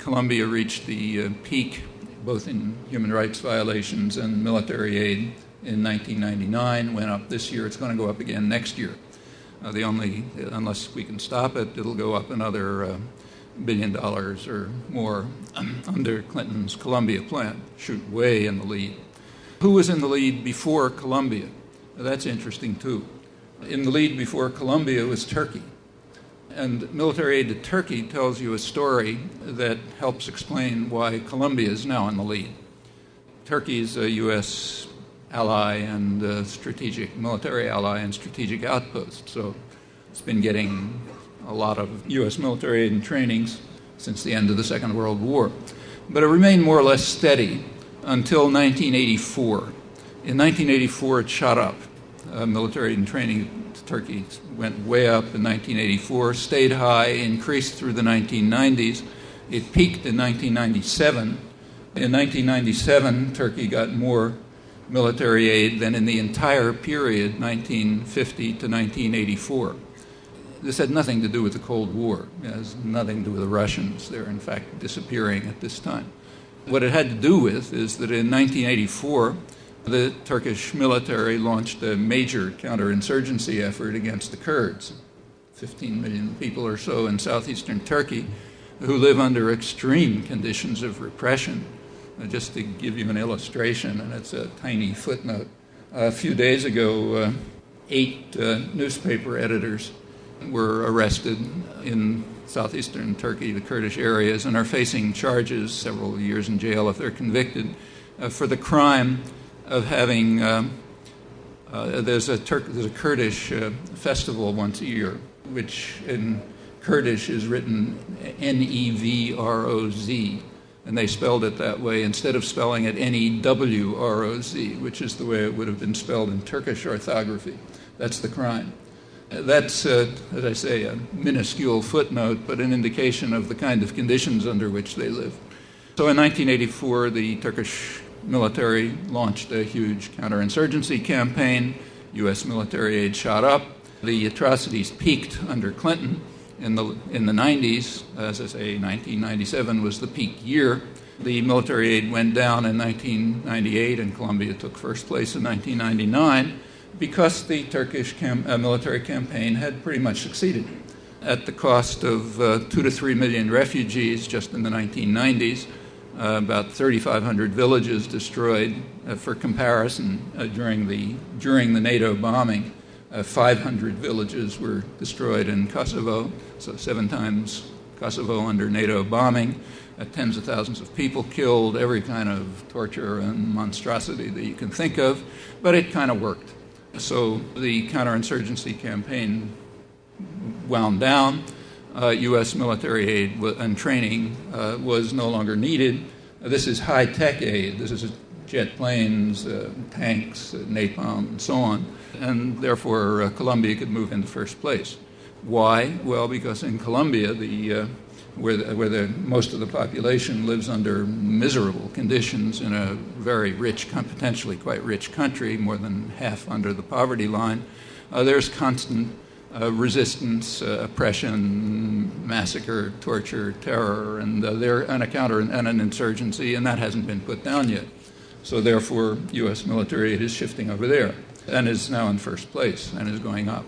Colombia reached the peak, both in human rights violations and military aid, in 1999, went up this year. It's going to go up again next year. Unless we can stop it, it'll go up another $1 billion or more under Clinton's Colombia plan. Shoot way in the lead. Who was in the lead before Colombia? That's interesting, too. In the lead before Colombia was Turkey. And military aid to Turkey tells you a story that helps explain why Colombia is now in the lead. Turkey is a U.S. ally and strategic military ally and strategic outpost. So it's been getting a lot of U.S. military aid and trainings since the end of the Second World War. But it remained more or less steady until 1984. In 1984, it shot up. Military aid and training to Turkey went way up in 1984, stayed high, increased through the 1990s. It peaked in 1997. In 1997, Turkey got more military aid than in the entire period, 1950 to 1984. This had nothing to do with the Cold War. It has nothing to do with the Russians. They're, in fact, disappearing at this time. What it had to do with is that in 1984, the Turkish military launched a major counterinsurgency effort against the Kurds, 15 million people or so in southeastern Turkey, who live under extreme conditions of repression. Just to give you an illustration, and it's a tiny footnote, a few days ago, 8 newspaper editors were arrested in southeastern Turkey, the Kurdish areas, and are facing charges, several years in jail if they're convicted, for the crime of having, there's a Kurdish festival once a year, which in Kurdish is written Nevroz, and they spelled it that way instead of spelling it Nwroz, which is the way it would have been spelled in Turkish orthography. That's the crime. That's, as I say, a minuscule footnote, but an indication of the kind of conditions under which they live. So in 1984, the Turkish military launched a huge counterinsurgency campaign. U.S. military aid shot up. The atrocities peaked under Clinton in the 90s. As I say, 1997 was the peak year. The military aid went down in 1998, and Colombia took first place in 1999 because the Turkish military campaign had pretty much succeeded. At the cost of 2 to 3 million refugees just in the 1990s, about 3,500 villages destroyed. For comparison, during the NATO bombing, 500 villages were destroyed in Kosovo, so 7 times Kosovo under NATO bombing, tens of thousands of people killed, every kind of torture and monstrosity that you can think of, but it kind of worked. So the counterinsurgency campaign wound down. U.S. military aid and training was no longer needed. This is high-tech aid. This is jet planes, tanks, napalm, and so on. And therefore, Colombia could move into first place. Why? Well, because in Colombia, where most of the population lives under miserable conditions in a very rich, potentially quite rich country, more than half under the poverty line, there's constant resistance, oppression, massacre, torture, terror, and an insurgency, and that hasn't been put down yet. So therefore, U.S. military aid is shifting over there and is now in first place and is going up.